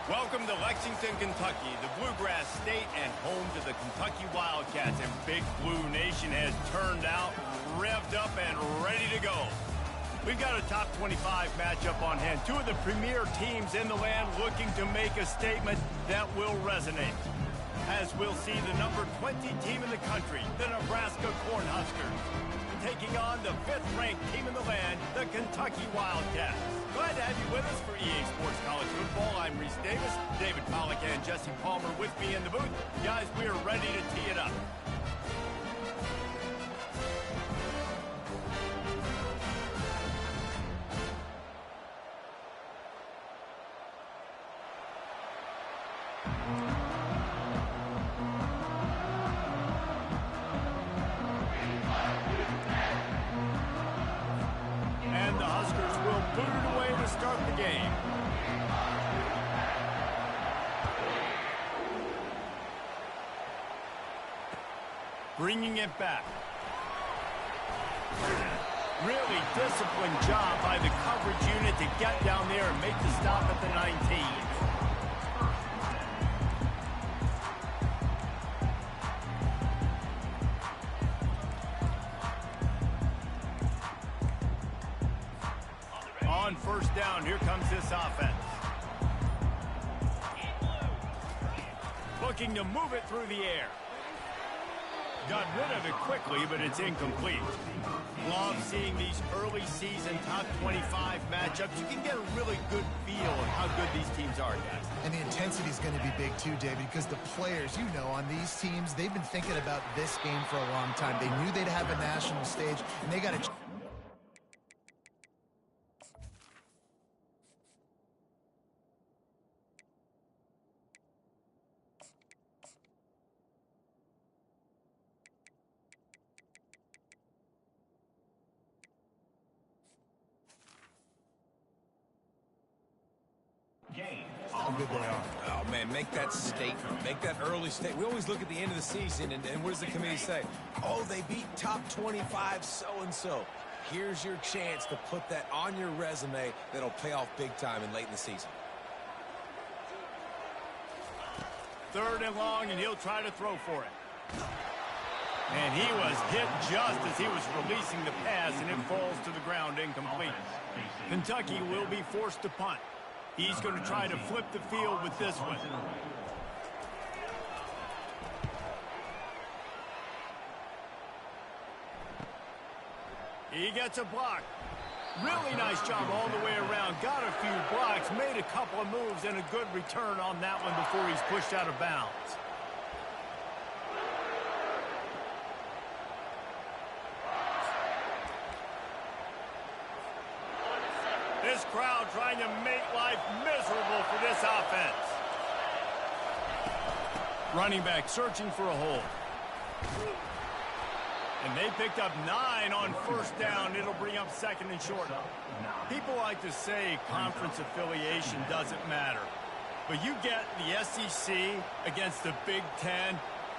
Welcome to Lexington, Kentucky, the Bluegrass State and home to the Kentucky Wildcats. And Big Blue Nation has turned out, revved up, and ready to go. We've got a top 25 matchup on hand. Two of the premier teams in the land looking to make a statement that will resonate. As we'll see the number 20 team in the country, the Nebraska Cornhuskers, taking on the 5th-ranked team in the land, the Kentucky Wildcats. Glad to have you with us for EA Sports College Football. I'm Reese Davis, David Pollack, and Jesse Palmer with me in the booth. Guys, we are ready to tee it up. And the Huskers will boot it away to start the game. Bringing it back. Really disciplined job by the coverage unit to get down there and make the stop at the 19. On first down, here comes this offense. Looking to move it through the air. Got rid of it quickly, but it's incomplete. Love seeing these early season top 25 matchups. You can get a really good feel of how good these teams are, guys. And the intensity is going to be big too, David, because the players, you know, on these teams, they've been thinking about this game for a long time. They knew they'd have a national stage, and they got to... How good they are. Oh, man, make that statement. Make that early statement. We always look at the end of the season, and what does the committee say? Oh, they beat top 25 so-and-so. Here's your chance to put that on your resume that'll pay off big time and late in the season. 3rd and long, and he'll try to throw for it. And he was hit just as he was releasing the pass, and it falls to the ground incomplete. Kentucky will be forced to punt. He's going to try to flip the field with this one. He gets a block. Really nice job all the way around. Got a few blocks, made a couple of moves, and a good return on that one before he's pushed out of bounds. This crowd trying to make life miserable for this offense. Running back searching for a hole. And they picked up 9 on first down. It'll bring up 2nd and short. People like to say conference affiliation doesn't matter. But you get the SEC against the Big Ten,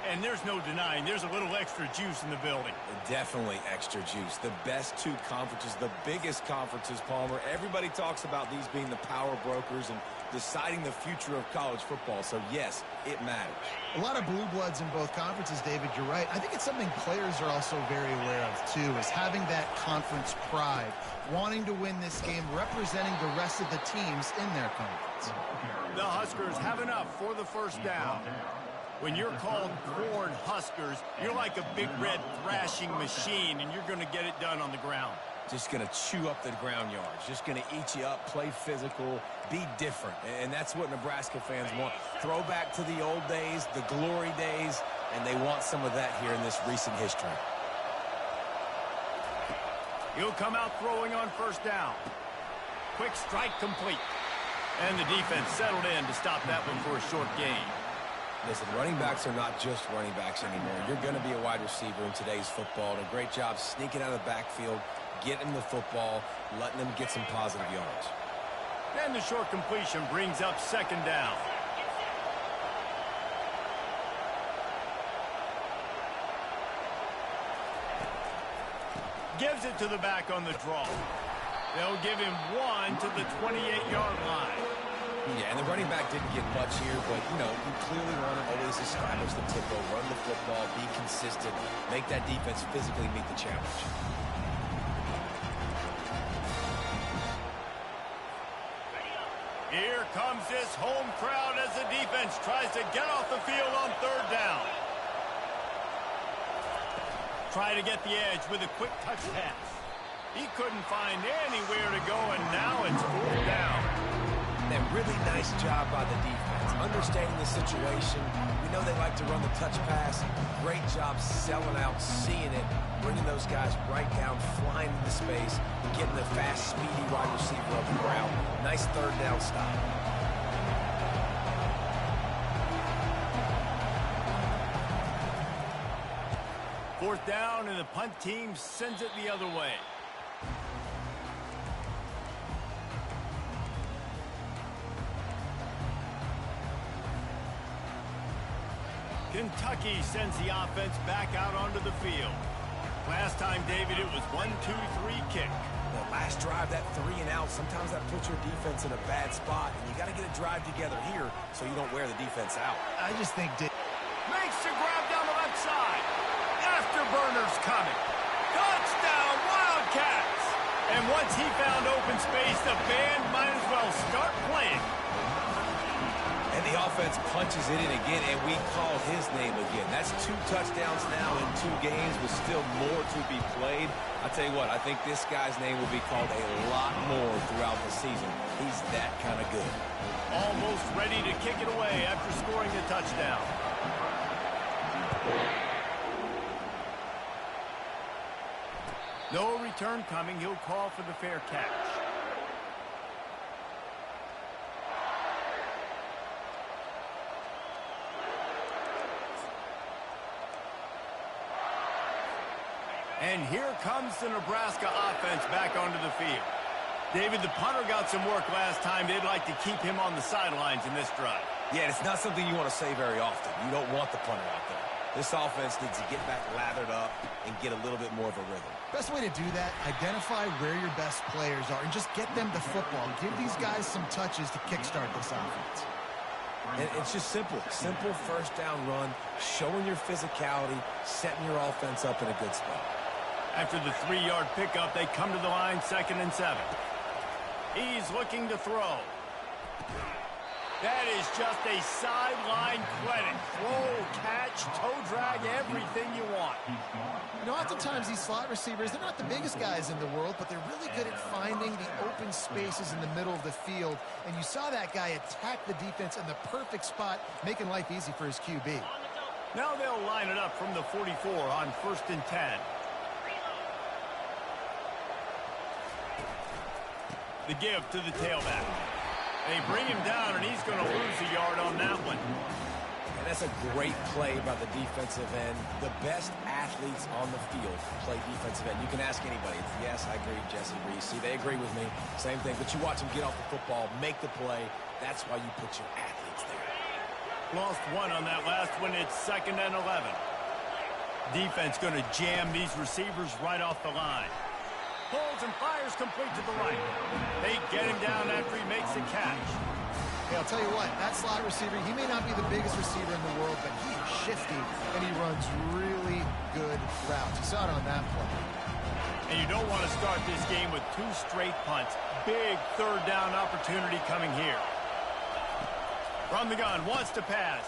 and there's no denying there's a little extra juice in the building. Definitely extra juice. The best 2 conferences, the biggest conferences, Palmer. Everybody talks about these being the power brokers and deciding the future of college football. So, yes, it matters. A lot of blue bloods in both conferences, David, you're right. I think it's something players are also very aware of, too, is having that conference pride, wanting to win this game, representing the rest of the teams in their conference. The Huskers have enough for the first down. When you're called Corn Huskers, you're like a big red thrashing machine, and you're going to get it done on the ground. Just going to chew up the ground yards. Just going to eat you up, play physical, be different. And that's what Nebraska fans want. Throw back to the old days, the glory days, and they want some of that here in this recent history. He'll come out throwing on first down. Quick strike complete. And the defense settled in to stop that one for a short gain. Listen, running backs are not just running backs anymore. You're going to be a wide receiver in today's football. And a great job sneaking out of the backfield, getting the football, letting them get some positive yards. And the short completion brings up 2nd down. Gives it to the back on the draw. They'll give him 1 to the 28-yard line. Yeah, and the running back didn't get much here, but, you know, you clearly want to always establish the tempo, run the football, be consistent, make that defense physically meet the challenge. Here comes this home crowd as the defense tries to get off the field on third down. Try to get the edge with a quick touch pass. He couldn't find anywhere to go, and now it's fourth down. And really nice job by the defense, understanding the situation. We know they like to run the touch pass. Great job selling out, seeing it, bringing those guys right down, flying into space, and getting the fast, speedy wide receiver up the ground. Nice third down stop. Fourth down, and the punt team sends it the other way. Kentucky sends the offense back out onto the field. Last time, David, it was 1-2-3 kick. The last drive, that 3 and out, sometimes that puts your defense in a bad spot, and you got to get a drive together here so you don't wear the defense out. I just think makes the grab down the left side. Afterburner's coming. Touchdown, Wildcats! And once he found open space, the band might as well start playing. And the offense punches it in again, and we call his name again. That's 2 touchdowns now in 2 games with still more to be played. I tell you what, I think this guy's name will be called a lot more throughout the season. He's that kind of good. Almost ready to kick it away after scoring a touchdown. No return coming. He'll call for the fair catch. And here comes the Nebraska offense back onto the field. David, the punter got some work last time. They'd like to keep him on the sidelines in this drive. Yeah, it's not something you want to say very often. You don't want the punter out there. This offense needs to get back lathered up and get a little bit more of a rhythm. best way to do that, identify where your best players are and just get them the football. Give these guys some touches to kickstart this offense. And it's just simple. Simple first down run, showing your physicality, setting your offense up in a good spot. After the 3-yard pickup, they come to the line, 2nd and 7. He's looking to throw. That is just a sideline credit. Throw, catch, toe drag, everything you want. You know, oftentimes these slot receivers, they're not the biggest guys in the world, but they're really good at finding the open spaces in the middle of the field. And you saw that guy attack the defense in the perfect spot, making life easy for his QB. Now they'll line it up from the 44 on 1st and 10. The give to the tailback. They bring him down, and he's going to lose a yard on that one. And that's a great play by the defensive end. The best athletes on the field play defensive end. You can ask anybody. Yes, I agree, Jesse Reese. See, they agree with me. Same thing. But you watch them get off the football, make the play. That's why you put your athletes there. Lost 1 on that last one. It's 2nd and 11. Defense going to jam these receivers right off the line. Pulls and fires complete to the right. They get him down after he makes the catch. Hey, I'll tell you what, that slot receiver, he may not be the biggest receiver in the world, but he is shifty, and he runs really good routes. You saw it on that play. And you don't want to start this game with 2 straight punts. Big 3rd down opportunity coming here. From the gun, wants to pass.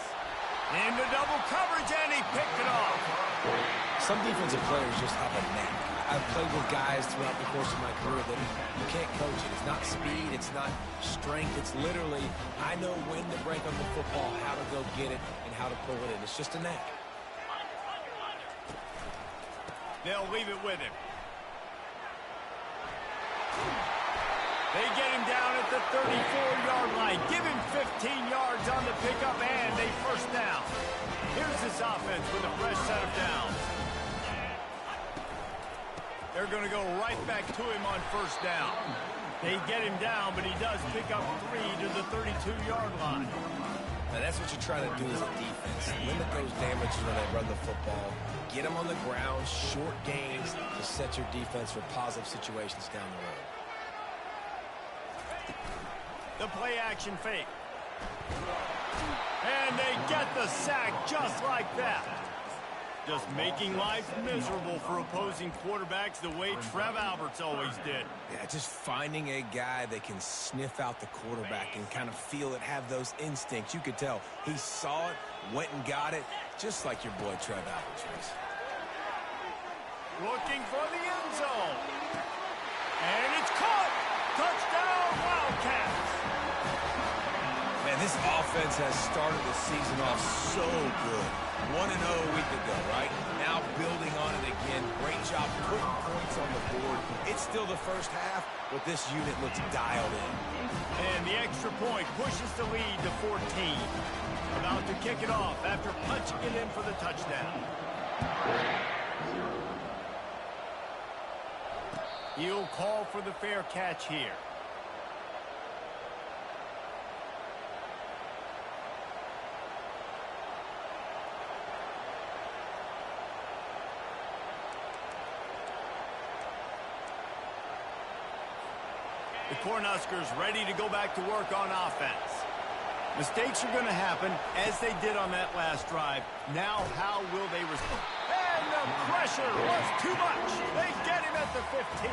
Into double coverage, and he picked it off. Some defensive players just have a knack. I've played with guys throughout the course of my career that you can't coach it. It's not speed, it's not strength. It's literally, I know when to break up the football, how to go get it, and how to pull it in. It's just a knack. They'll leave it with him. They get him down at the 34-yard line. Give him 15 yards on the pickup and a 1st down. Here's this offense with a fresh set of downs. They're going to go right back to him on 1st down. They get him down, but he does pick up 3 to the 32-yard line. Now that's what you try to do as a defense. Limit those damages when they run the football. Get them on the ground, short gains to set your defense for positive situations down the road. The play action fake. And they get the sack just like that. Just making life miserable for opposing quarterbacks the way Trev Alberts always did. Yeah, just finding a guy that can sniff out the quarterback and kind of feel it, have those instincts. You could tell he saw it, went and got it, just like your boy Trev Alberts was. Looking for the end zone. And it's caught. Touchdown, Wildcats. Man, this offense has started the season off so good. 1-0 a week ago, right? Now building on it again. Great job putting points on the board. It's still the first half, but this unit looks dialed in. And the extra point pushes the lead to 14. About to kick it off after punching it in for the touchdown. He'll call for the fair catch here. The Cornhuskers ready to go back to work on offense. Mistakes are going to happen, as they did on that last drive. Now, how will they respond? And the pressure was too much. They get him at the 15.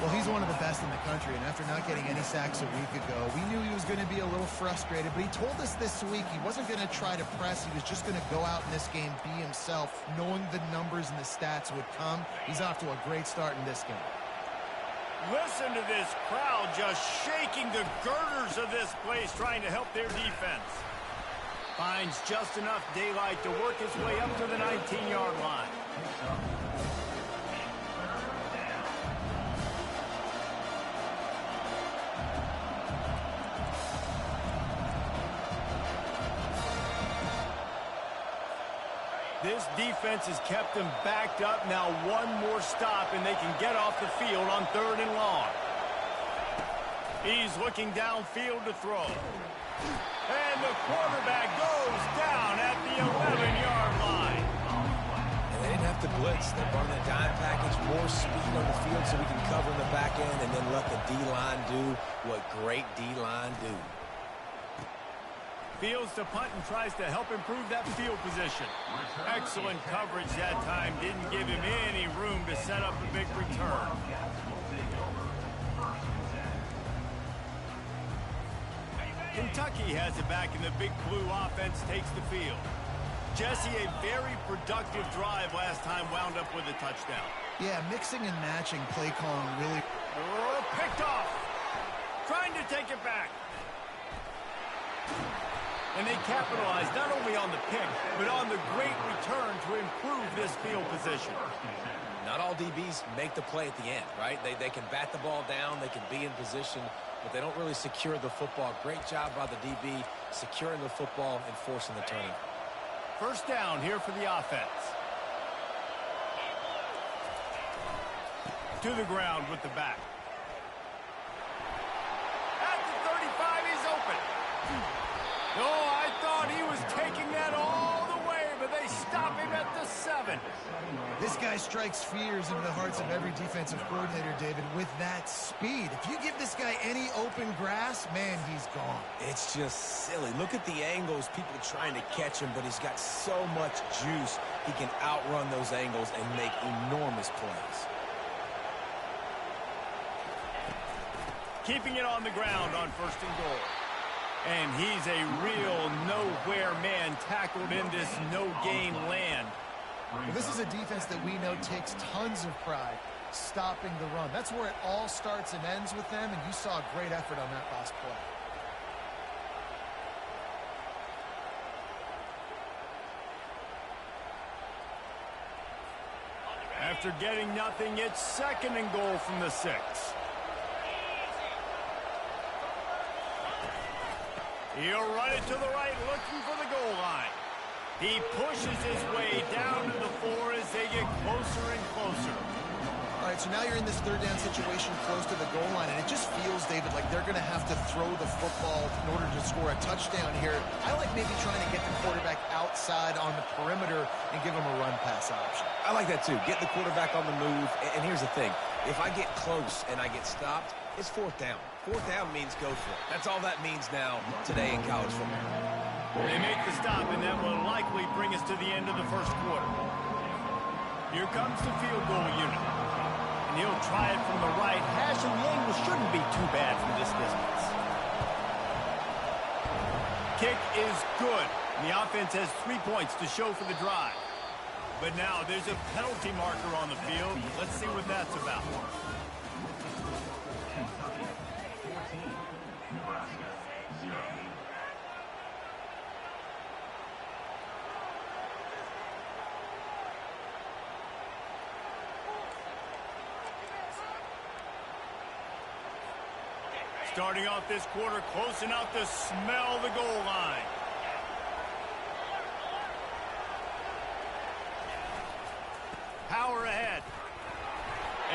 Well, he's one of the best in the country, and after not getting any sacks a week ago, we knew he was going to be a little frustrated, but he told us this week he wasn't going to try to press. He was just going to go out in this game, be himself, knowing the numbers and the stats would come. He's off to a great start in this game. Listen to this crowd just shaking the girders of this place, trying to help their defense. Finds just enough daylight to work his way up to the 19-yard line. This defense has kept them backed up. Now one more stop, and they can get off the field on 3rd and long. He's looking downfield to throw. And the quarterback goes down at the 11-yard line. And they didn't have to blitz. They're running a dime package, more speed on the field so we can cover in the back end and then let the D-line do what great D-line do. Fields to punt and tries to help improve that field position. Excellent coverage that time. Didn't give him any room to set up a big return. Kentucky has it back, and the Big Blue offense takes the field. Jesse, a very productive drive last time, wound up with a touchdown. Yeah, mixing and matching play calling really... Oh, picked off. Trying to take it back. And they capitalized not only on the pick, but on the great return to improve this field position. Not all DBs make the play at the end, right? They can bat the ball down, they can be in position, but they don't really secure the football. Great job by the DB securing the football and forcing the turnover. First down here for the offense. To the ground with the back. At the 35, he's open. Oh, I thought he was taking that all the way, but they stop him at the 7. This guy strikes fears into the hearts of every defensive coordinator, David, with that speed. If you give this guy any open grass, man, he's gone. It's just silly. Look at the angles, people trying to catch him, but he's got so much juice. He can outrun those angles and make enormous plays. Keeping it on the ground on 1st and goal. And he's a real nowhere man tackled in this no-gain land. Well, this is a defense that we know takes tons of pride stopping the run. That's where it all starts and ends with them, and you saw a great effort on that last play. After getting nothing, it's 2nd and goal from the 6. He'll run it to the right, looking for the goal line. He pushes his way down to the 4 as they get closer and closer. All right, so now you're in this 3rd down situation close to the goal line, and it just feels, David, like they're going to have to throw the football in order to score a touchdown here. I like maybe trying to get the quarterback outside on the perimeter and give him a run-pass option. I like that, too. Get the quarterback on the move. And here's the thing. If I get close and I get stopped, It's fourth down. Fourth down means go for it. That's all that means now today in college football. They make the stop, and that will likely bring us to the end of the first quarter. Here comes the field goal unit. And he'll try it from the right hash, and the angle shouldn't be too bad from this distance. Kick is good. And the offense has 3 points to show for the drive. But now there's a penalty marker on the field. Let's see what that's about. Starting off this quarter close enough to smell the goal line. Power ahead.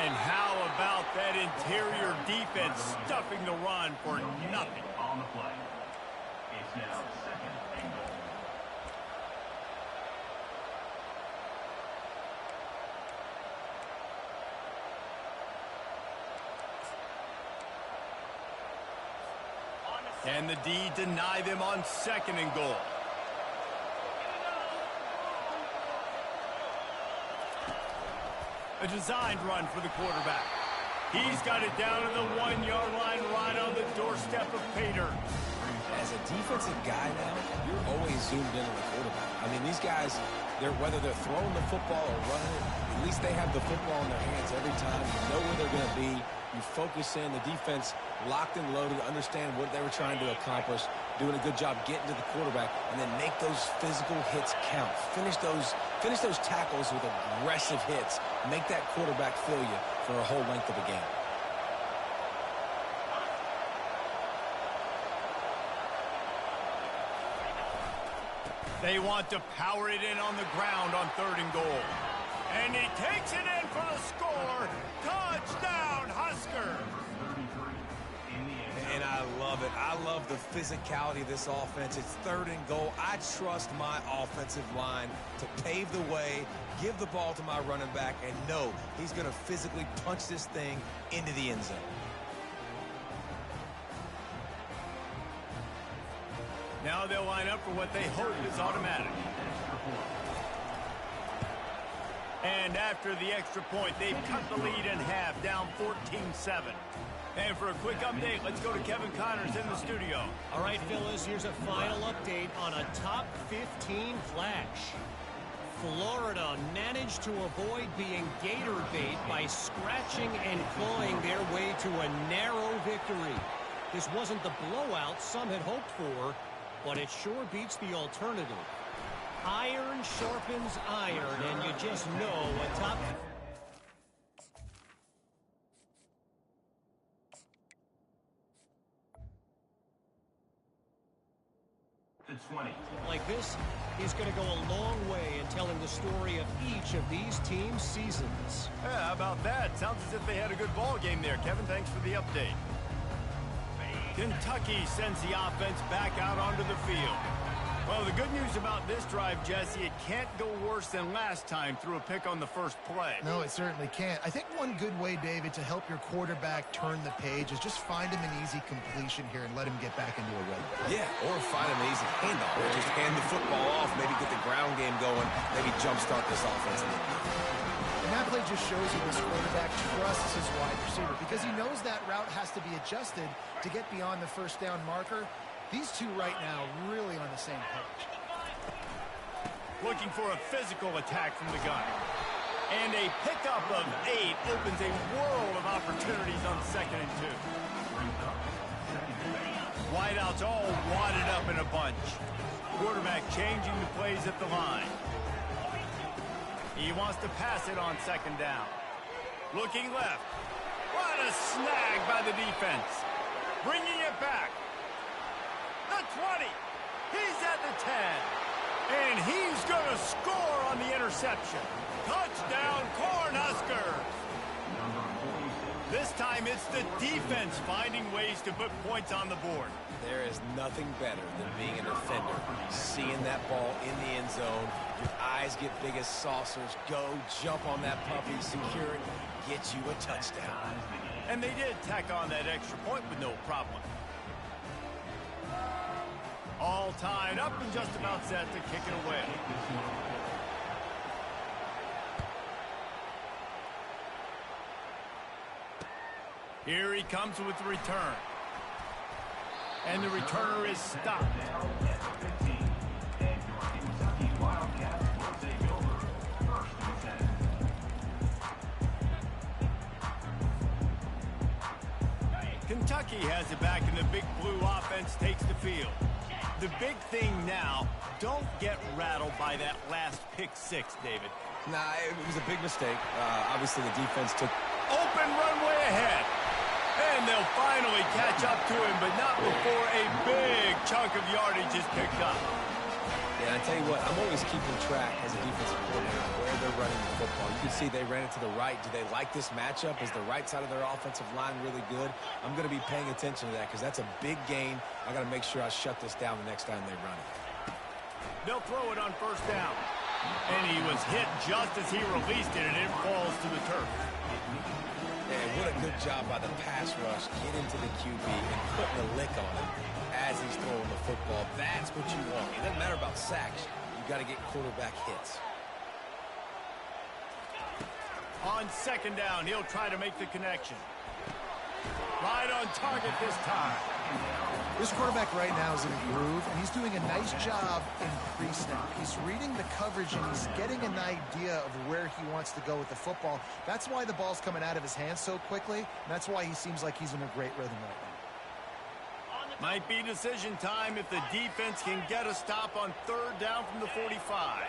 And how about that interior defense stuffing the run for nothing? On the play. It's now second and goal. And the D deny them on second and goal. A designed run for the quarterback. He's got it down to the 1-yard line right on the doorstep of Pater. As a defensive guy now, you're always zoomed in on the quarterback. I mean, these guys, whether they're throwing the football or running it, at least they have the football in their hands every time. You know where they're going to be. You focus in. The defense locked and loaded, understand what they were trying to accomplish, doing a good job getting to the quarterback, and then make those physical hits count. Finish those tackles with aggressive hits. Make that quarterback feel you for a whole length of a game. They want to power it in on the ground on third and goal. And he takes it in for the score. Touchdown, Husker! And I love it. I love the physicality of this offense. It's third and goal. I trust my offensive line to pave the way, give the ball to my running back, and know he's going to physically punch this thing into the end zone. Now they'll line up for what they hope is automatic. And after the extra point, they've cut the lead in half, down 14-7. And for a quick update, let's go to Kevin Connors in the studio. All right, Phyllis, here's a final update on a top 15 flash. Florida managed to avoid being gator bait by scratching and clawing their way to a narrow victory. This wasn't the blowout some had hoped for, but it sure beats the alternative. Iron sharpens iron, and you just know a top... The 20. like this is going to go a long way in telling the story of each of these teams' seasons. Yeah, how about that? Sounds as if they had a good ball game there. Kevin, thanks for the update. Kentucky sends the offense back out onto the field. Well, the good news about this drive, Jesse, it can't go worse than last time through a pick on the first play. No, it certainly can't. I think one good way, David, to help your quarterback turn the page is just find him an easy completion here and let him get back into a rhythm. Yeah, or find him an easy handoff. Or just hand the football off, maybe get the ground game going, maybe jumpstart this offense a little bit. And that play just shows you this quarterback trusts his wide receiver because he knows that route has to be adjusted to get beyond the first down marker. These two right now really on the same page. Looking for a physical attack from the gun. And a pickup of 8 opens a world of opportunities on 2nd and 2. Wideouts all wadded up in a bunch. Quarterback changing the plays at the line. He wants to pass it on 2nd down. Looking left. What a snag by the defense. Bringing it back. The 20. He's at the 10. And he's going to score on the interception. Touchdown, Cornhuskers. This time it's the defense finding ways to put points on the board. There is nothing better than being a defender. Seeing that ball in the end zone, your eyes get big as saucers. Go, jump on that puppy, secure it, get you a touchdown. And they did tack on that extra point with no problem. All tied up and just about set to kick it away. Here he comes with the return. And the returner is stopped. Kentucky has it back, and the big blue offense takes the field. The big thing now, don't get rattled by that last pick six, David. Nah, it was a big mistake. Obviously, the defense took open runway ahead. And they'll finally catch up to him, but not before a big chunk of yardage is picked up. Yeah, I tell you what, I'm always keeping track as a defensive coordinator where they're running the football. You can see they ran it to the right. Do they like this matchup? Is the right side of their offensive line really good? I'm going to be paying attention to that because that's a big gain. I got to make sure I shut this down the next time they run it. They'll throw it on first down. And he was hit just as he released it, and it falls to the turf. And what a good job by the pass rush. Get into the QB and putting a lick on him as he's throwing the football. That's what you want. It doesn't matter about sacks. You got to get quarterback hits. On second down, he'll try to make the connection. Right on target this time. This quarterback right now is in a groove, and he's doing a nice job in pre-snap. He's reading the coverage, and he's getting an idea of where he wants to go with the football. That's why the ball's coming out of his hands so quickly, and that's why he seems like he's in a great rhythm right now. Might be decision time if the defense can get a stop on third down from the 45.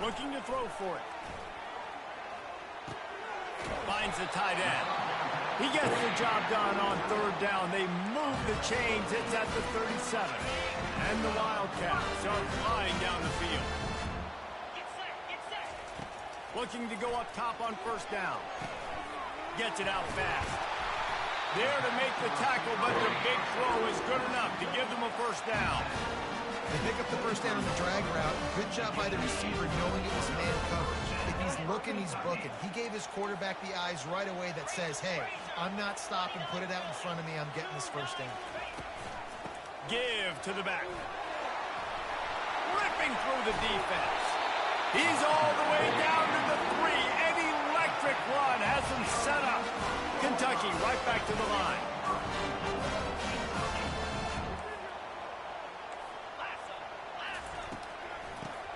Looking to throw for it. Finds the tight end. He gets the job done on third down. They move the chains. It's at the 37. And the Wildcats are flying down the field. Looking to go up top on first down. Gets it out fast. There to make the tackle, but the big throw is good enough to give them a first down. They pick up the first down on the drag route. Good job by the receiver knowing it was man coverage. If he's looking, he's booking. He gave his quarterback the eyes right away that says, hey, I'm not stopping. Put it out in front of me. I'm getting this first down. Give to the back. Ripping through the defense. He's all the way down to the 3. An electric run has him set up. Kentucky right back to the line.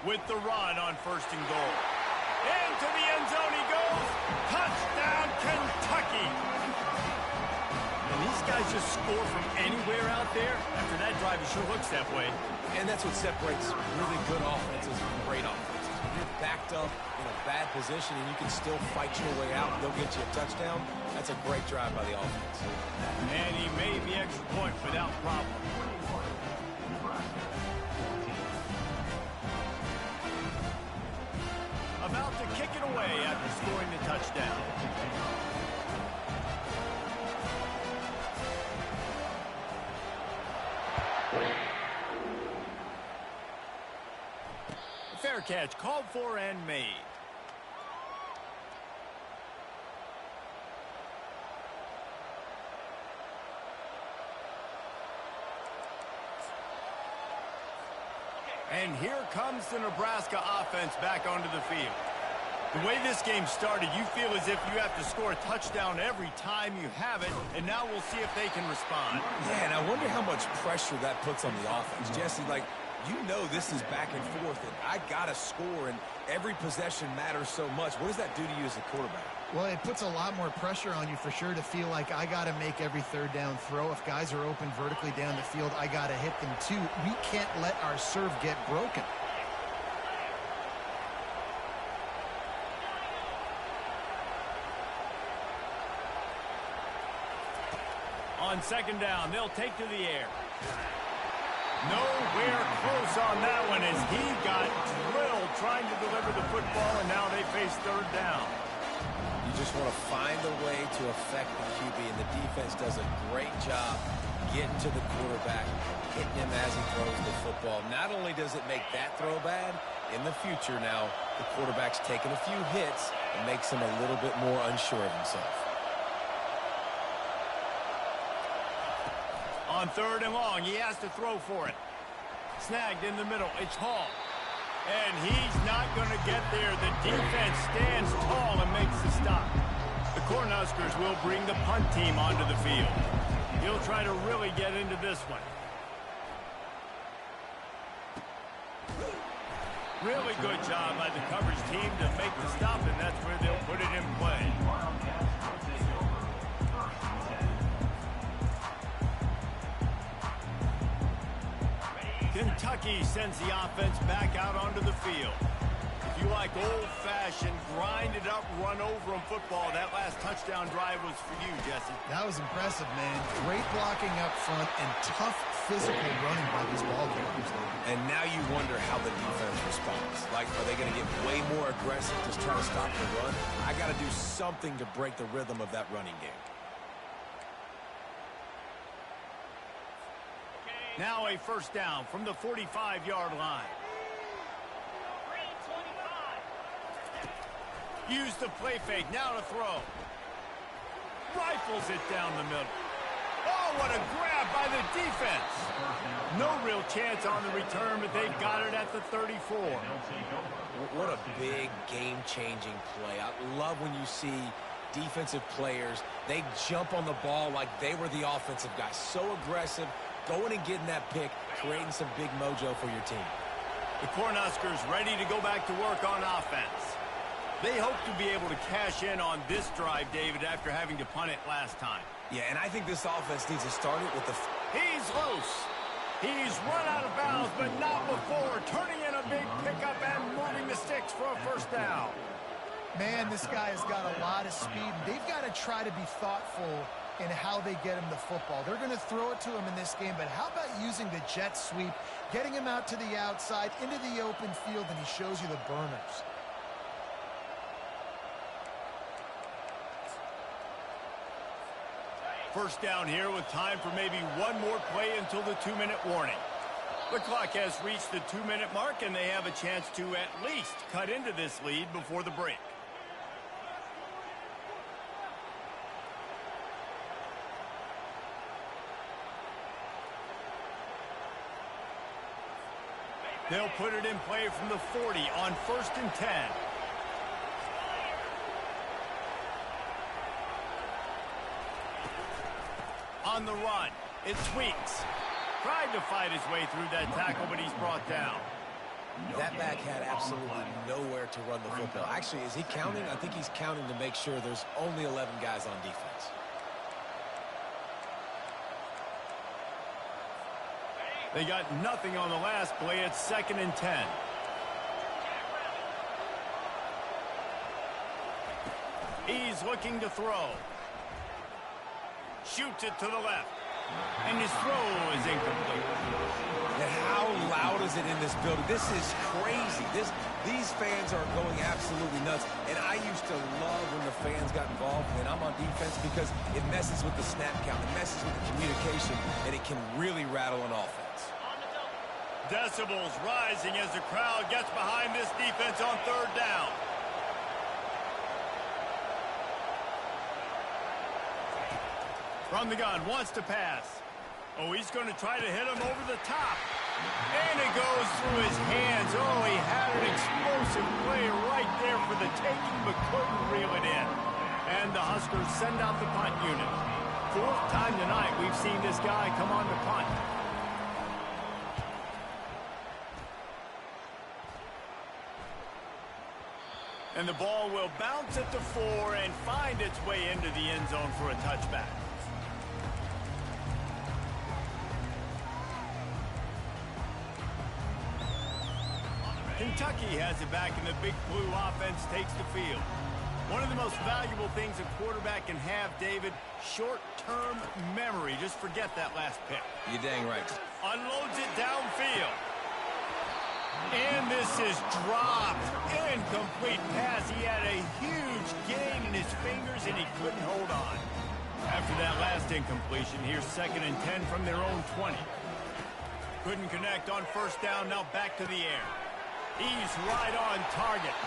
With the run on first and goal. Into the end zone he goes. Touchdown, Kentucky. And these guys just score from anywhere out there. After that drive, it sure looks that way. And that's what separates really good offenses from great offenses. When you're backed up in a bad position and you can still fight your way out and they'll get you a touchdown, that's a great drive by the offense. And he made the extra point without problem. About to kick it away after scoring the touchdown. Fair catch called for and made. And here comes the Nebraska offense back onto the field. The way this game started, you feel as if you have to score a touchdown every time you have it, and now we'll see if they can respond. Yeah, and I wonder how much pressure that puts on the offense. Jesse, like, you know this is back and forth, and I got to score, and every possession matters so much. What does that do to you as a quarterback? Well, it puts a lot more pressure on you for sure to feel like I got to make every third down throw. If guys are open vertically down the field, I got to hit them too. We can't let our serve get broken. On second down, they'll take to the air. Nowhere close on that one as he got drilled trying to deliver the football, and now they face third down. You just want to find a way to affect the QB, and the defense does a great job getting to the quarterback, hitting him as he throws the football. Not only does it make that throw bad, in the future now, the quarterback's taking a few hits, makes him a little bit more unsure of himself. On 3rd and long, he has to throw for it. Snagged in the middle. It's Hall. And he's not going to get there. The defense stands tall and makes the stop. The Cornhuskers will bring the punt team onto the field. He'll try to really get into this one. Really good job by the coverage team to make the stop, and that's where they'll put it in play. Kentucky sends the offense back out onto the field. If you like old-fashioned, grinded-up, run-over-'em football, that last touchdown drive was for you, Jesse. That was impressive, man. Great blocking up front and tough physical running by these ball carriers. And now you wonder how the defense responds. Like, are they going to get way more aggressive, just try to stop the run? I got to do something to break the rhythm of that running game. Now a first down from the 45-yard line. Use the play fake, now to throw. Rifles it down the middle. Oh, what a grab by the defense. No real chance on the return, but they've got it at the 34. What a big game-changing play. I love when you see defensive players, they jump on the ball like they were the offensive guy. So aggressive, going and getting that pick, creating some big mojo for your team. The Cornhuskers ready to go back to work on offense. They hope to be able to cash in on this drive, David, after having to punt it last time. Yeah, and I think this offense needs to start it with the... He's loose. He's run out of bounds, but not before. Turning in a big pickup and moving the sticks for a first down. Man, this guy has got a lot of speed. They've got to try to be thoughtful in how they get him the football. They're going to throw it to him in this game, but how about using the jet sweep, getting him out to the outside, into the open field, and he shows you the burners. First down here with time for maybe one more play until the 2-minute warning. The clock has reached the 2-minute mark, and they have a chance to at least cut into this lead before the break. They'll put it in play from the 40 on 1st and 10. On the run, it's Weeks. Tried to fight his way through that tackle, but he's brought down. That back had absolutely nowhere to run the football. Actually, is he counting? I think he's counting to make sure there's only 11 guys on defense. They got nothing on the last play. It's 2nd and 10. He's looking to throw. Shoots it to the left. And his throw is incomplete. And how loud is it in this building? This is crazy. These fans are going absolutely nuts. And I used to love when the fans got involved, and I'm on defense, because it messes with the snap count. It messes with the communication, and it can really rattle an offense. Decibels rising as the crowd gets behind this defense on 3rd down. From the gun, wants to pass. Oh, he's going to try to hit him over the top. And it goes through his hands. Oh, he had an explosive play right there for the taking, but couldn't reel it in. And the Huskers send out the punt unit. 4th time tonight we've seen this guy come on to punt. And the ball will bounce at the 4 and find its way into the end zone for a touchback. Kentucky has it back, and the Big Blue offense takes the field. One of the most valuable things a quarterback can have, David, short-term memory. Just forget that last pick. You're dang right. Unloads it downfield. And this is dropped. Incomplete pass. He had a huge gain in his fingers, and he couldn't hold on. After that last incompletion, here's 2nd and 10 from their own 20. Couldn't connect on 1st down. Now back to the air. He's right on target.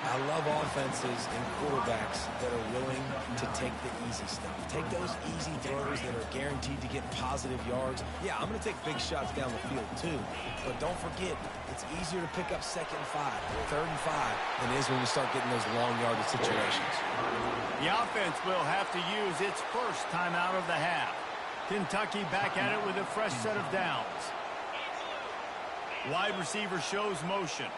I love offenses and quarterbacks that are willing to take the easy stuff. Take those easy throws that are guaranteed to get positive yards. Yeah, I'm going to take big shots down the field too, but don't forget, it's easier to pick up 2nd and 5, 3rd and 5 than it is when you start getting those long yardage situations. The offense will have to use its first timeout of the half. Kentucky back at it with a fresh set of downs. Wide receiver shows motion.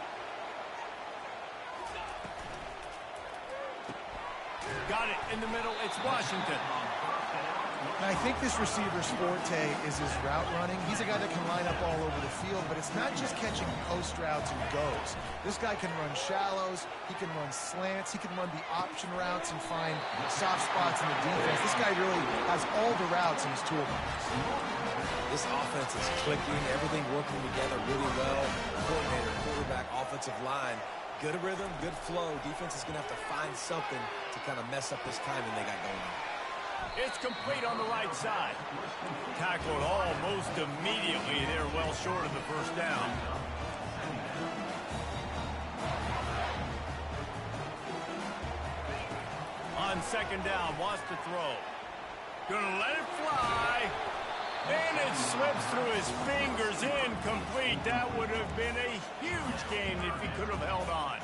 Got it in the middle. It's Washington. And I think this receiver's forte is his route running. He's a guy that can line up all over the field, but it's not just catching post routes and goes. This guy can run shallows. He can run slants. He can run the option routes and find soft spots in the defense. This guy really has all the routes in his toolbox. This offense is clicking, everything working together really well. Coordinator, quarterback, offensive line. Good rhythm, good flow. Defense is going to have to find something to kind of mess up this timing they got going on. It's complete on the right side. Tackled almost immediately. They're well short of the first down. On 2nd down, wants to throw. Gonna let it fly. And it slips through his fingers. Incomplete. That would have been a huge gain if he could have held on.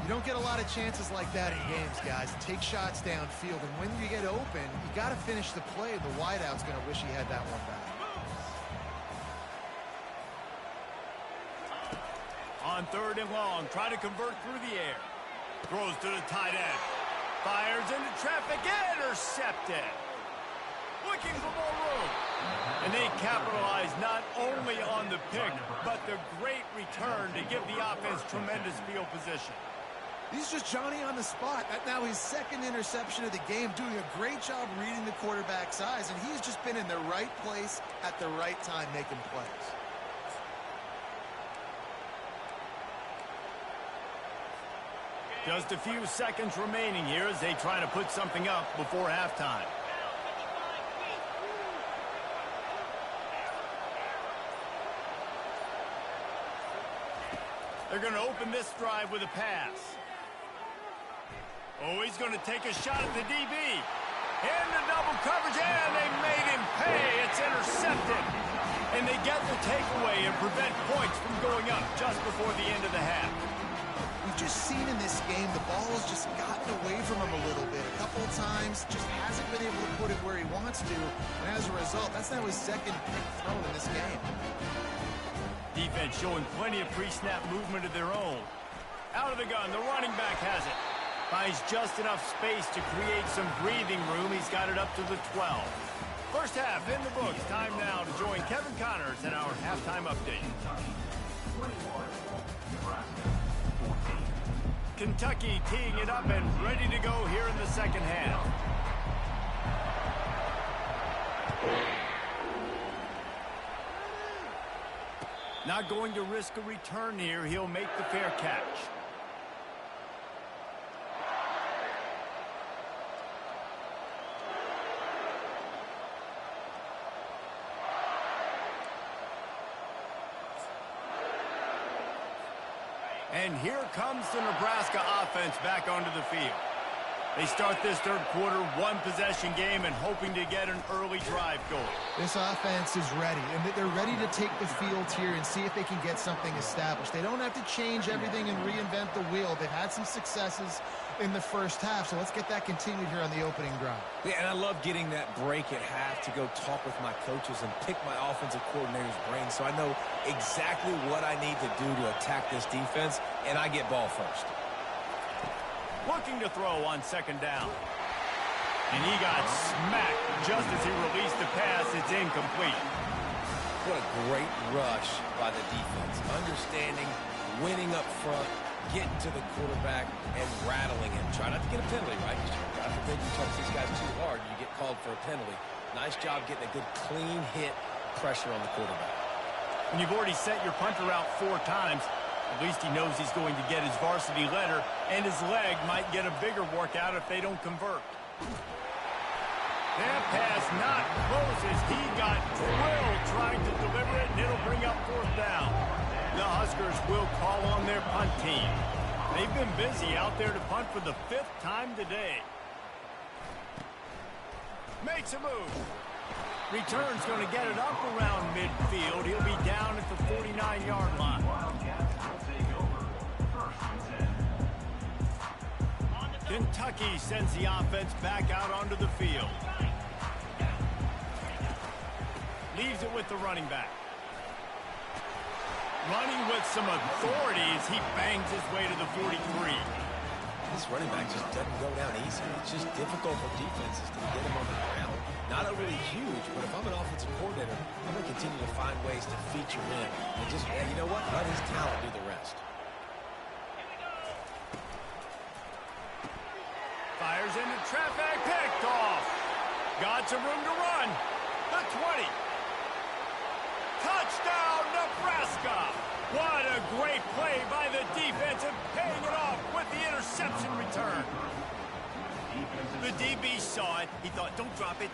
You don't get a lot of chances like that in games, guys. Take shots downfield, and when you get open, you got to finish the play. The wideout's going to wish he had that one back. On 3rd and long, try to convert through the air. Throws to the tight end. Fires into traffic. Intercepted. Looking for more room. And they capitalize not only on the pick, but the great return to give the offense tremendous field position. He's just Johnny on the spot. That's now his 2nd interception of the game, doing a great job reading the quarterback's eyes, and he's just been in the right place at the right time making plays. Just a few seconds remaining here as they try to put something up before halftime. They're going to open this drive with a pass. Oh, he's going to take a shot at the DB. And the double coverage, and they made him pay. It's intercepted. And they get the takeaway and prevent points from going up just before the end of the half. We've just seen in this game the ball has just gotten away from him a little bit. A couple of times, just hasn't been able to put it where he wants to. And as a result, that's now his 2nd pick thrown in this game. Defense showing plenty of pre-snap movement of their own. Out of the gun, the running back has it. Finds just enough space to create some breathing room. He's got it up to the 12. First half in the books. Time now to join Kevin Connors in our halftime update. Kentucky teeing it up and ready to go here in the 2nd half. Not going to risk a return here. He'll make the fair catch. And here comes the Nebraska offense back onto the field. They start this 3rd quarter, 1-possession game and hoping to get an early drive going. This offense is ready, and they're ready to take the field here and see if they can get something established. They don't have to change everything and reinvent the wheel. They've had some successes in the first half, so let's get that continued here on the opening drive. Yeah, and I love getting that break at half to go talk with my coaches and pick my offensive coordinator's brain so I know exactly what I need to do to attack this defense, and I get ball first. Looking to throw on 2nd down. And he got smacked just as he released the pass. It's incomplete. What a great rush by the defense. Understanding, winning up front, getting to the quarterback, and rattling him. Try not to get a penalty, right? God forbid you touch these guys too hard, you get called for a penalty. Nice job getting a good clean hit pressure on the quarterback. When you've already sent your punter out 4 times, at least he knows he's going to get his varsity letter, and his leg might get a bigger workout if they don't convert. That pass not close as he got drilled trying to deliver it, and it'll bring up 4th down. The Huskers will call on their punt team. They've been busy out there to punt for the 5th time today. Makes a move. Return's going to get it up around midfield. He'll be down at the 49-yard line. Kentucky sends the offense back out onto the field. Leaves it with the running back. Running with some authority as he bangs his way to the 43. This running back just doesn't go down easy. It's just difficult for defenses to get him on the ground. Not overly huge, but if I'm an offensive coordinator, I'm going to continue to find ways to feature him. And just, yeah, you know what? Let his talent do the rest. Fires into traffic, picked off. Got some room to run. The 20. Touchdown, Nebraska. What a great play by the defense and paying it off with the interception return. The DB saw it. He thought, don't drop it,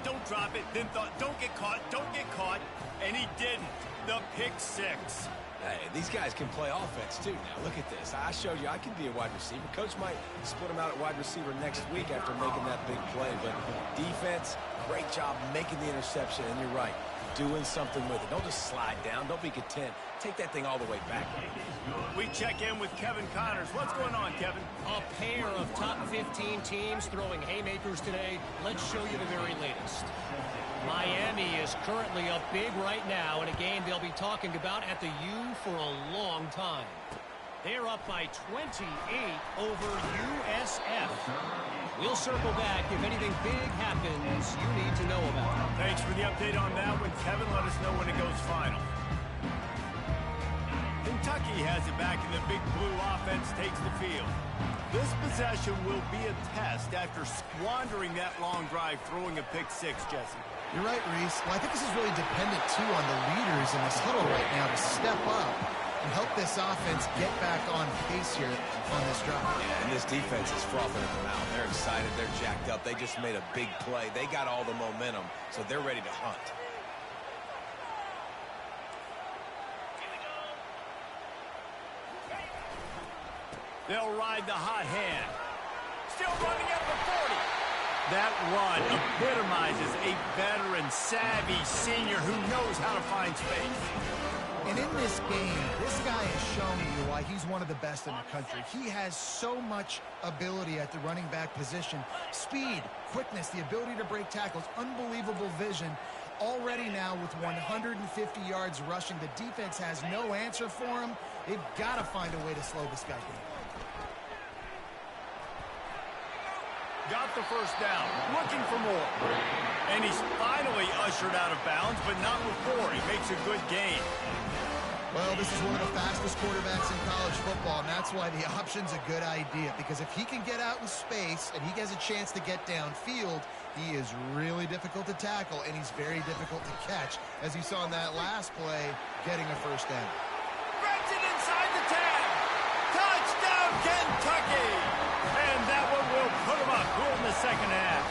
then thought, don't get caught, and he didn't. The pick 6. Hey, these guys can play offense, too. Now, look at this. I showed you I can be a wide receiver. Coach might split him out at wide receiver next week after making that big play. But defense, great job making the interception. And you're right, doing something with it. Don't just slide down. Don't be content. Take that thing all the way back. We check in with Kevin Connors. What's going on, Kevin? A pair of top 15 teams throwing haymakers today. Let's show you the very latest. Miami is currently up big right now in a game they'll be talking about at the U for a long time. They're up by 28 over USF. We'll circle back if anything big happens you need to know about. Thanks for the update on that one, Kevin. Let us know when it goes final. Kentucky has it back, and the Big Blue offense takes the field. This possession will be a test after squandering that long drive, throwing a pick 6, Jesse. You're right, Reese. Well, I think this is really dependent, too, on the leaders in this huddle right now to step up and help this offense get back on pace here on this drive. Yeah, and this defense is frothing at the mouth. They're excited. They're jacked up. They just made a big play. They got all the momentum, so they're ready to hunt. They'll ride the hot hand. Still running at the 40. That run epitomizes a veteran, savvy senior who knows how to find space. And in this game, this guy has shown you why he's one of the best in the country. He has so much ability at the running back position. Speed, quickness, the ability to break tackles, unbelievable vision. Already now with 150 yards rushing, the defense has no answer for him. They've got to find a way to slow this guy down. Got the first down, looking for more. And he's finally ushered out of bounds, but not before. He makes a good gain. Well, this is one of the fastest quarterbacks in college football, and that's why the option's a good idea. Because if he can get out in space and he has a chance to get downfield, he is really difficult to tackle, and he's very difficult to catch. As you saw in that last play, getting a first down. Grabs it inside the 10. Touchdown, Kentucky! And that one will put him up here in the second half.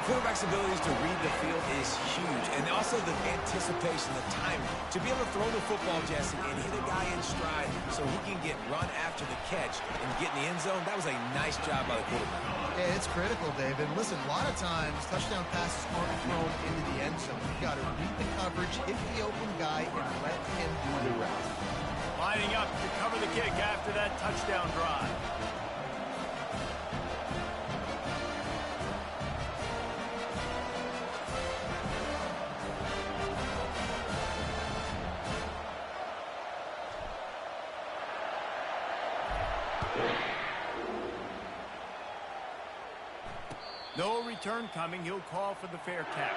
Quarterback's abilities to read the field is huge, and also the anticipation, the timing. To be able to throw the football, Jesse, and hit a guy in stride so he can get run after the catch and get in the end zone, that was a nice job by the quarterback. Yeah, it's critical, David. Listen, a lot of times, touchdown passes aren't thrown into the end zone. You've got to read the coverage, hit the open guy, and let him do the rest. Lining up to cover the kick after that touchdown drive. No return coming. He'll call for the fair catch.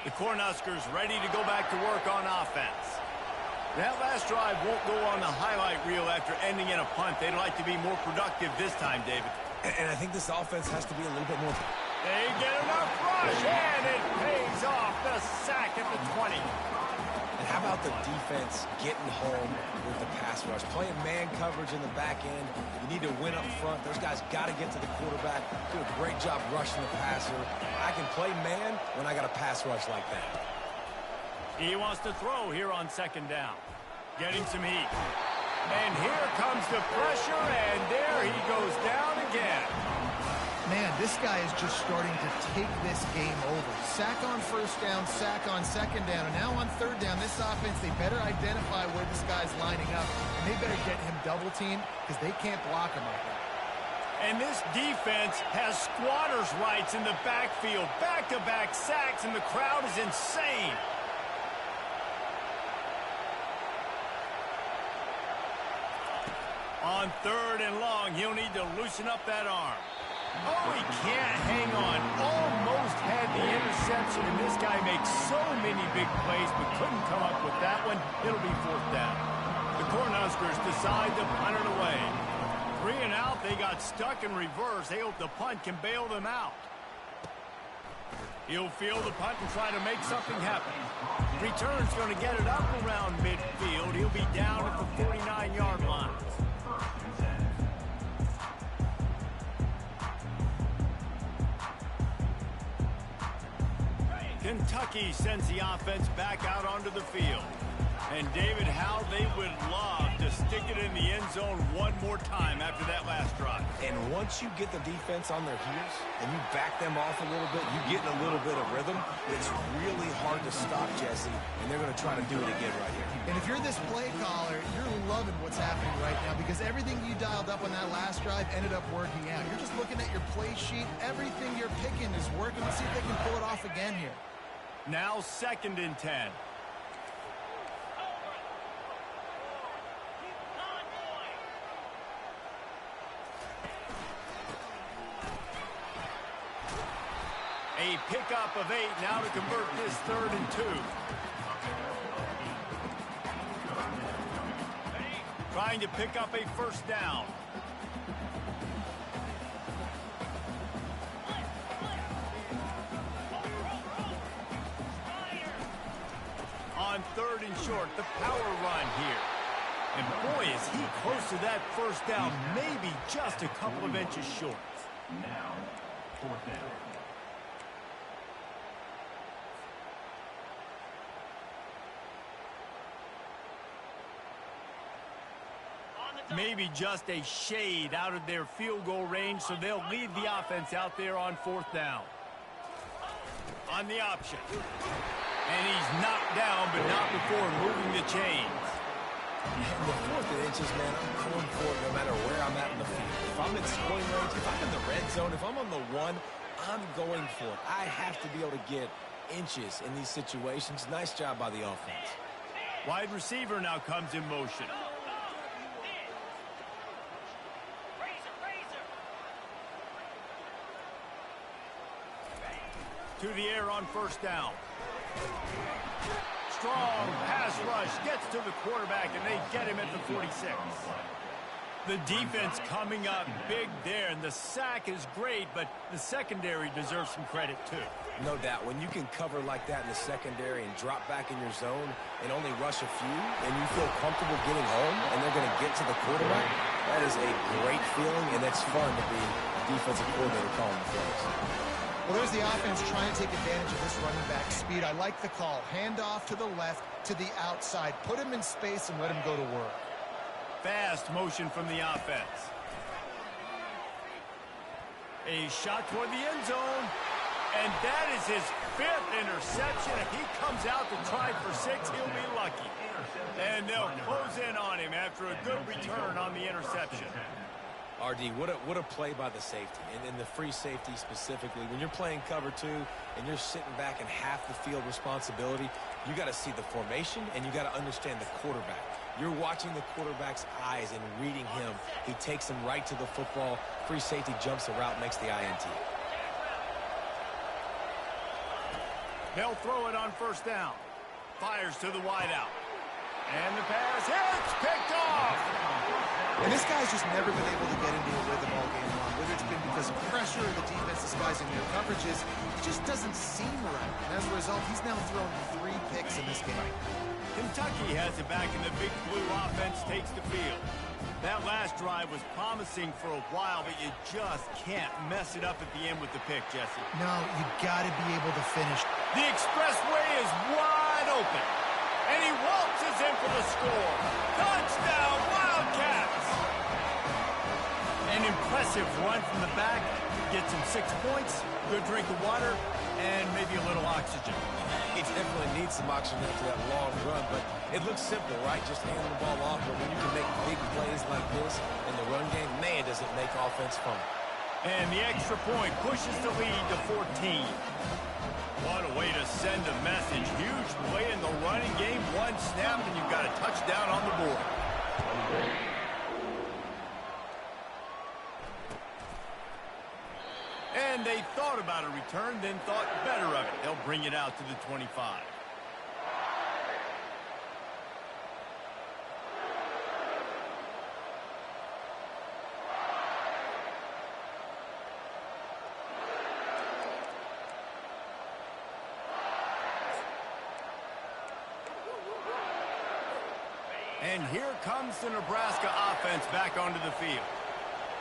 The Cornhuskers ready to go back to work on offense. That last drive won't go on the highlight reel after ending in a punt. They'd like to be more productive this time, David. And I think this offense has to be a little bit more. They get enough rush, and it pays off. The sack at the 20. And how about the defense getting home with the pass rush? Playing man coverage in the back end. You need to win up front. Those guys got to get to the quarterback. Do a great job rushing the passer. I can play man when I got a pass rush like that. He wants to throw here on second down. Getting some heat. And here comes the pressure, and there he goes down again. Man, this guy is just starting to take this game over. Sack on first down, sack on second down, and now on third down, this offense, they better identify where this guy's lining up, and they better get him double teamed because they can't block him like that. And this defense has squatters' rights in the backfield. Back-to-back sacks, and the crowd is insane. On third and long, he'll need to loosen up that arm. Oh, he can't hang on. Almost had the interception, and this guy makes so many big plays, but couldn't come up with that one. It'll be fourth down. The Cornhuskers decide to punt it away. 3 and out, they got stuck in reverse. They hope the punt can bail them out. He'll field the punt and try to make something happen. Return's going to get it up around midfield. He'll be down at the 49-yard line. Kentucky sends the offense back out onto the field. And, David, how they would love to stick it in the end zone one more time after that last drive. And once you get the defense on their heels and you back them off a little bit, you get in a little bit of rhythm, it's really hard to stop, Jesse, and they're going to try to do it again right here. And if you're this play caller, you're loving what's happening right now because everything you dialed up on that last drive ended up working out. You're just looking at your play sheet. Everything you're picking is working. Let's see if they can pull it off again here. Now 2nd and 10. A pickup of 8 now to convert this 3rd and 2. Trying to pick up a first down. On 3rd and short, the power run here. And boy, is he close to that first down, maybe just a couple of inches short. Now, 4th down. Maybe just a shade out of their field goal range, so they'll lead the offense out there on 4th down. On the option. And he's knocked down, but not before moving the chains. In the 4th and inches, man, I'm going for it no matter where I'm at in the field. If I'm in scoring range, if I'm in the red zone, if I'm on the 1, I'm going for it. I have to be able to get inches in these situations. Nice job by the offense. Wide receiver now comes in motion. To the air on first down. Strong pass rush gets to the quarterback, and they get him at the 46. The defense coming up big there, and the sack is great, but the secondary deserves some credit too. No doubt. When you can cover like that in the secondary and drop back in your zone and only rush a few, and you feel comfortable getting home, and they're going to get to the quarterback, that is a great feeling, and it's fun to be a defensive coordinator calling the plays. Well, there's the offense trying to take advantage of this running back speed. I like the call. Hand off to the left, to the outside. Put him in space and let him go to work. Fast motion from the offense. A shot toward the end zone. And that is his 5th interception. If he comes out to try for 6, he'll be lucky. And they'll close in on him after a good return on the interception. RD, what a play by the safety, and in the free safety specifically. When you're playing cover 2 and you're sitting back in half the field responsibility, you got to see the formation and you got to understand the quarterback. You're watching the quarterback's eyes and reading him. He takes him right to the football. Free safety jumps the route, makes the INT. They'll throw it on first down. Fires to the wideout. And the pass hits, picked off. And this guy's just never been able to get into a rhythm all game long. With whether it's been because of pressure or the defense disguising their coverages, it just doesn't seem right. And as a result, he's now thrown 3 picks in this game. Kentucky has it back, and the Big Blue offense takes the field. That last drive was promising for a while, but you just can't mess it up at the end with the pick, Jesse. No, you got to be able to finish. The expressway is wide open, and he waltzes in for the score. Touchdown, Wildcats! An impressive run from the back. Gets him 6 points, good drink of water, and maybe a little oxygen. He definitely needs some oxygen after that long run, but it looks simple, right? Just hand the ball off, but when you can make big plays like this in the run game, man, does it make offense fun. And the extra point pushes the lead to 14. What a way to send a message. Huge play in the running game. 1 snap, and you've got a touchdown on the board. And they thought about a return, then thought better of it. They'll bring it out to the 25. And here comes the Nebraska offense back onto the field.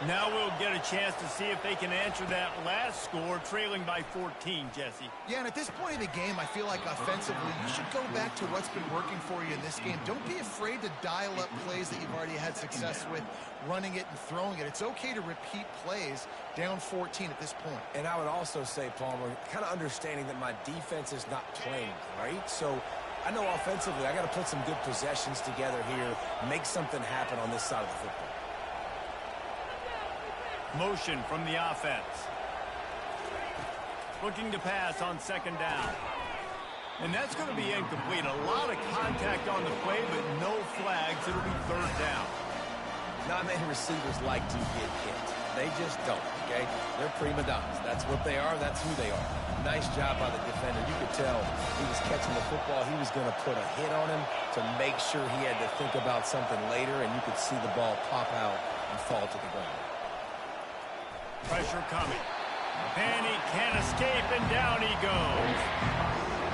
Now we'll get a chance to see if they can answer that last score, trailing by 14, Jesse. Yeah, and at this point in the game, I feel like offensively, you should go back to what's been working for you in this game. Don't be afraid to dial up plays that you've already had success with, running it and throwing it. It's okay to repeat plays down 14 at this point. And I would also say, Palmer, kind of understanding that my defense is not playing great, so I know offensively I got to put some good possessions together here, make something happen on this side of the football. Motion from the offense. Looking to pass on 2nd down. And that's going to be incomplete. A lot of contact on the play, but no flags. It'll be 3rd down. Not many receivers like to get hit. They just don't, okay? They're prima donnas. That's what they are. That's who they are. Nice job by the defender. You could tell he was catching the football. He was going to put a hit on him to make sure he had to think about something later, and you could see the ball pop out and fall to the ground. Pressure coming. And he can't escape, and down he goes.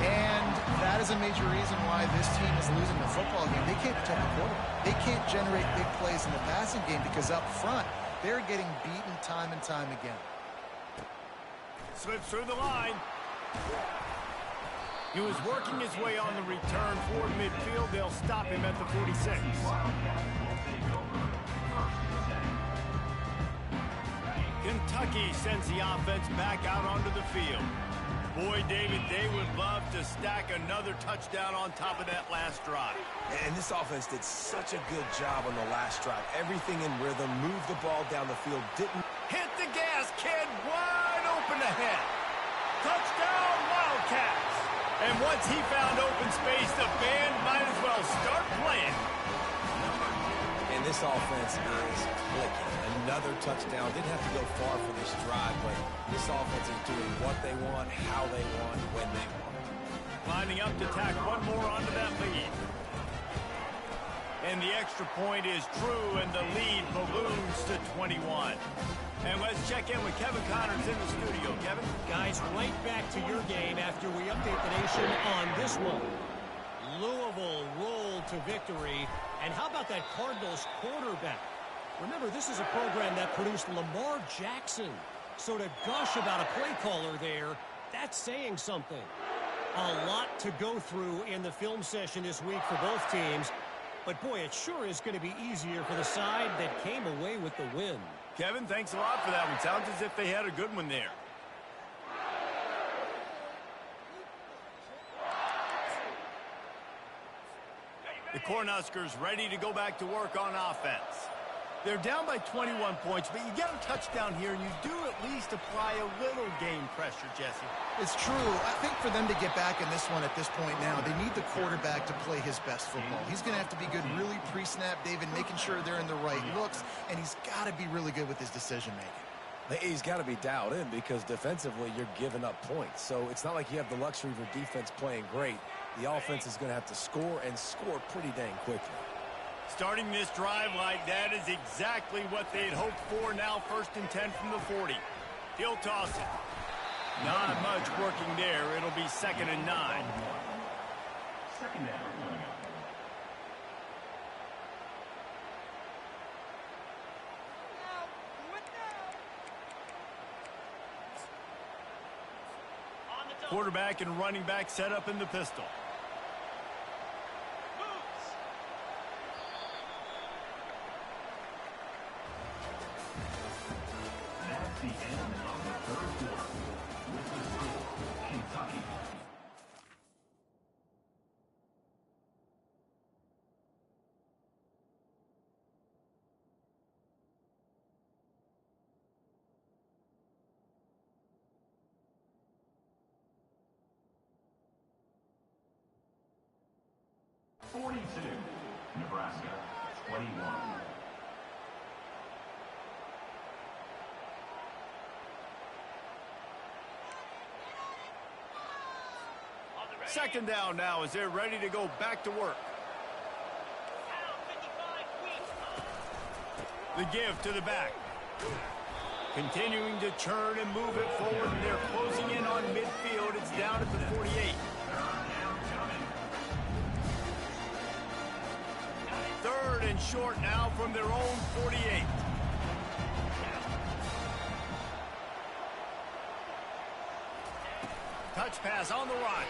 And that is a major reason why this team is losing the football game. They can't protect the quarterback. They can't generate big plays in the passing game because up front, they're getting beaten time and time again. Slips through the line. He was working his way on the return toward midfield. They'll stop him at the 46. Kentucky sends the offense back out onto the field. Boy, David, they would love to stack another touchdown on top of that last drive. And this offense did such a good job on the last drive. Everything in rhythm, moved the ball down the field, didn't hit the gas, kid, wide open ahead. Touchdown, Wildcats. And once he found open space, the band might as well start playing. And this offense is clicking. Another touchdown. Didn't have to go far for this drive, but this offense is doing what they want, how they want, when they want. Lining up to tack one more onto that lead. And the extra point is true, and the lead balloons to 21. And let's check in with Kevin Connors in the studio. Kevin? Guys, right back to your game after we update the nation on this one. Louisville rolled to victory. And how about that Cardinals quarterback? Remember, this is a program that produced Lamar Jackson. So to gush about a play caller there, that's saying something. A lot to go through in the film session this week for both teams. But, boy, it sure is going to be easier for the side that came away with the win. Kevin, thanks a lot for that one. Sounds as if they had a good one there. The Cornhuskers ready to go back to work on offense. They're down by 21 points, but you get a touchdown here, and you do at least apply a little game pressure, Jesse. It's true. I think for them to get back in this one at this point now, they need the quarterback to play his best football. He's going to have to be good really pre-snap, David, making sure they're in the right looks, and he's got to be really good with his decision-making. He's got to be dialed in because defensively you're giving up points. So it's not like you have the luxury of your defense playing great. The offense is going to have to score and score pretty dang quickly. Starting this drive like that is exactly what they'd hoped for. Now 1st and 10 from the 40. He'll toss it. Not much working there. It'll be 2nd and 9. Second down. Quarterback and running back set up in the pistol. That's the end of the 3rd quarter. With the score, Kentucky. Nebraska, 21. Second down now as they're ready to go back to work. The give to the back. Continuing to churn and move it forward, and they're closing in on midfield. It's down at the 48. Third and short now from their own 48. Touch pass on the run.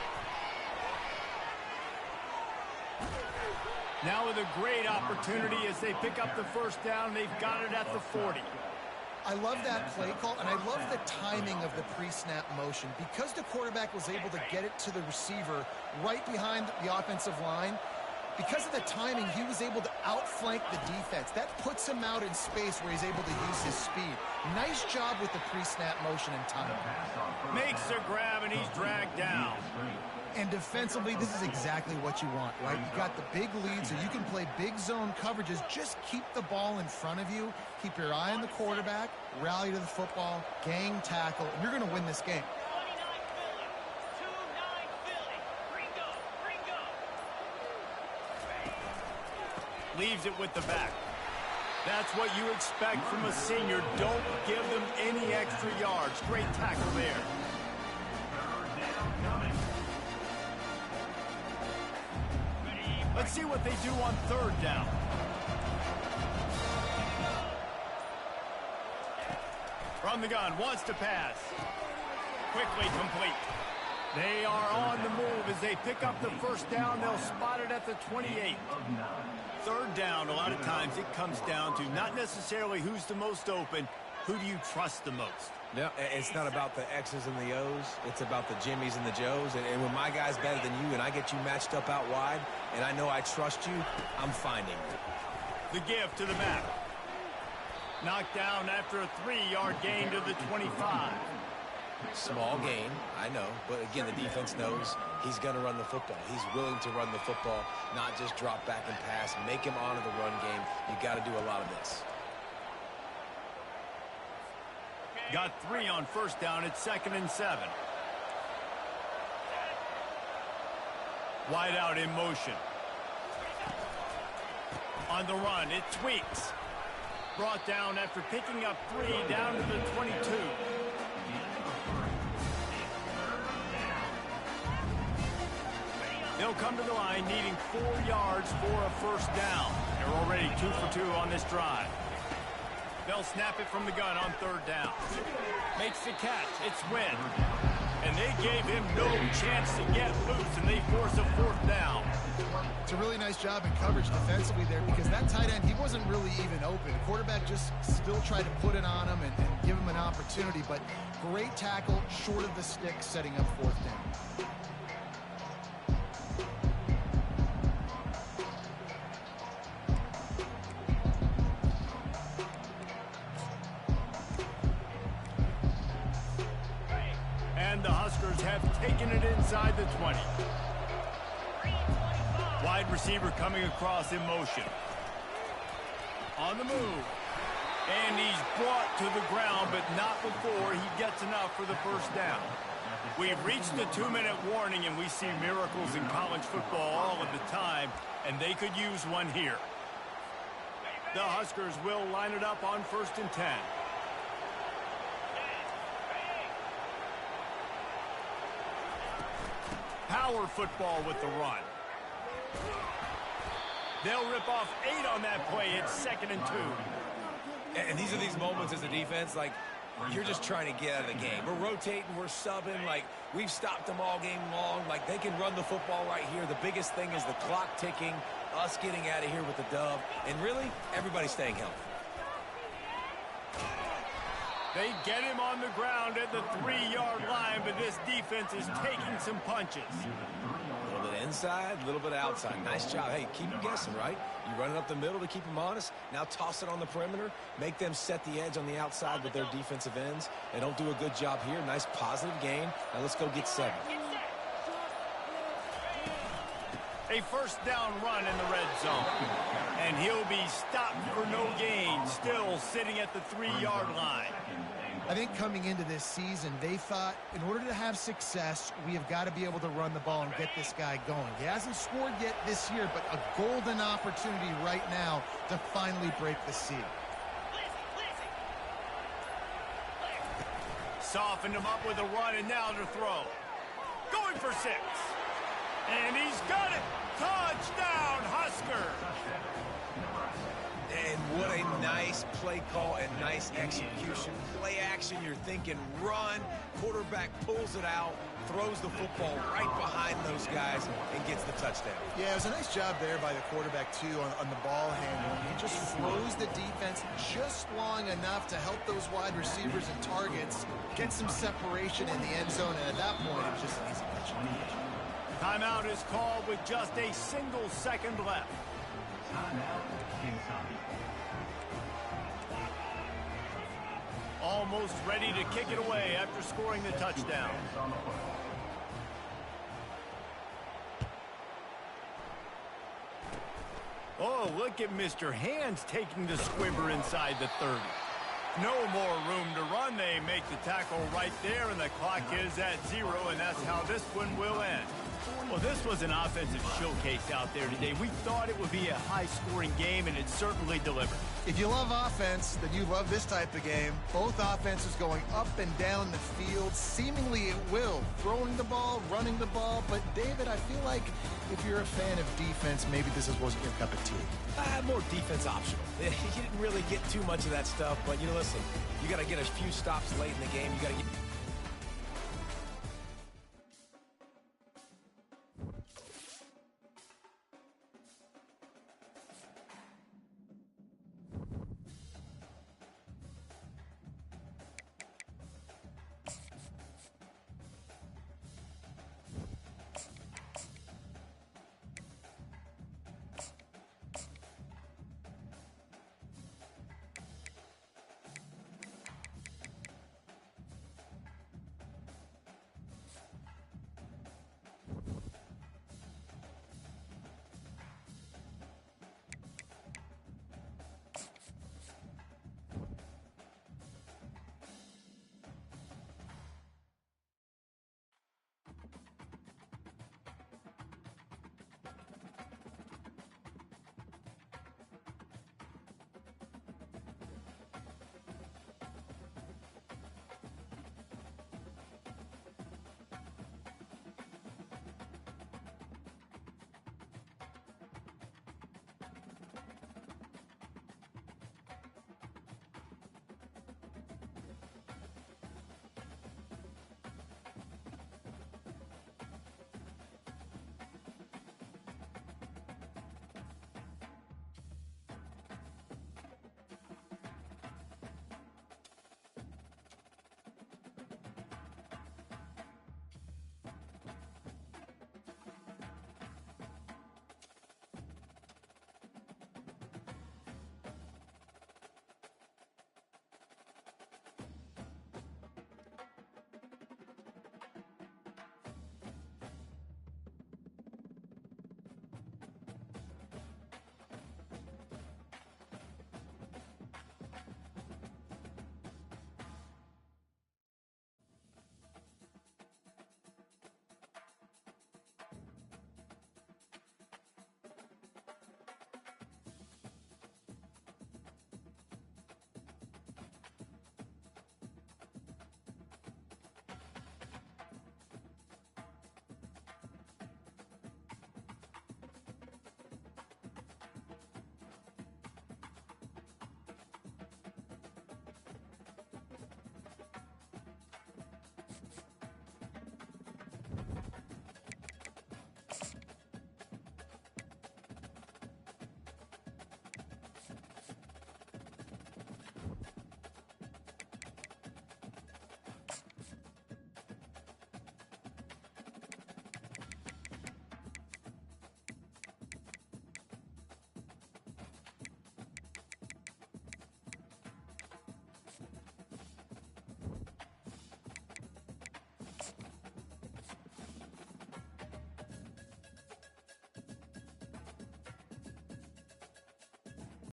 Now with a great opportunity as they pick up the 1st down. They've got it at the 40. I love that play call, and I love the timing of the pre-snap motion. Because the quarterback was able to get it to the receiver right behind the offensive line, because of the timing, he was able to outflank the defense. That puts him out in space where he's able to use his speed. Nice job with the pre-snap motion and timing. Makes the grab, and he's dragged down. And defensively, this is exactly what you want, right? You got the big lead, so you can play big zone coverages. Just keep the ball in front of you. Keep your eye on the quarterback. Rally to the football. Gang tackle. And you're going to win this game. Leaves it with the back. That's what you expect from a senior. Don't give them any extra yards. Great tackle there. Let's see what they do on 3rd down. From the gun, wants to pass. Quickly complete. They are on the move as they pick up the 1st down. They'll spot it at the 28. 3rd down, a lot of times it comes down to not necessarily who's the most open, who do you trust the most? No, it's not about the X's and the O's. It's about the Jimmies and the Joes. And when my guy's better than you and I get you matched up out wide and I know I trust you, I'm finding you. The give to the back. Knocked down after a 3-yard gain to the 25. Small gain, I know. But again, the defense knows he's going to run the football. He's willing to run the football, not just drop back and pass. Make him honor the run game. You got to do a lot of this. Got 3 on 1st down. It's 2nd and 7. Wide out in motion. On the run, it tweaks. Brought down after picking up 3 down to the 22. They'll come to the line needing 4 yards for a 1st down. They're already 2 for 2 on this drive. They'll snap it from the gun on 3rd down. Makes the catch. It's Wynn. And they gave him no chance to get loose, and they force a 4th down. It's a really nice job in coverage defensively there because that tight end, he wasn't really even open. The quarterback just still tried to put it on him and give him an opportunity, but great tackle, short of the stick, setting up 4th down. The Huskers have taken it inside the 20. Wide receiver coming across in motion. On the move. And he's brought to the ground, but not before he gets enough for the 1st down. We've reached the 2-minute warning, and we see miracles in college football all of the time, and they could use one here. The Huskers will line it up on 1st and 10. Power football with the run. They'll rip off 8 on that play. It's 2nd and 2. And these are these moments as a defense, like, you're just trying to get out of the game. We're rotating, we're subbing, like, we've stopped them all game long. Like, they can run the football right here. The biggest thing is the clock ticking, us getting out of here with the dub, and really, everybody staying healthy. They get him on the ground at the 3-yard line, but this defense is taking some punches. A little bit inside, a little bit outside. Nice job. Hey, keep them guessing, right? You run it up the middle to keep them honest. Now toss it on the perimeter. Make them set the edge on the outside with their defensive ends. They don't do a good job here. Nice positive gain. Now let's go get 7. A 1st down run in the red zone. And he'll be stopped for no gain, still sitting at the 3-yard line. I think coming into this season, they thought in order to have success, we have got to be able to run the ball and get this guy going. He hasn't scored yet this year, but a golden opportunity right now to finally break the seal. Softened him up with a run, and now to throw. Going for 6. And he's got it. Touchdown, Husker. And what a nice play call and nice execution. Play action, you're thinking run. Quarterback pulls it out, throws the football right behind those guys, and gets the touchdown. Yeah, it was a nice job there by the quarterback, too, on the ball handling. He just froze the defense just long enough to help those wide receivers and targets get some separation in the end zone, and at that point, it was just an easy catch. Timeout is called with just a single second left. Almost ready to kick it away after scoring the touchdown. Oh, look at Mr. Hands taking the squibber inside the 30. No more room to run. They make the tackle right there, and the clock is at 0, and that's how this one will end. Well, this was an offensive showcase out there today. We thought it would be a high-scoring game, and it certainly delivered. If you love offense, then you love this type of game. Both offenses going up and down the field, seemingly at will. Throwing the ball, running the ball. But, David, I feel like if you're a fan of defense, maybe this wasn't your cup of tea. More defense optional. You didn't really get too much of that stuff, but, listen, you got to get a few stops late in the game. You got to get...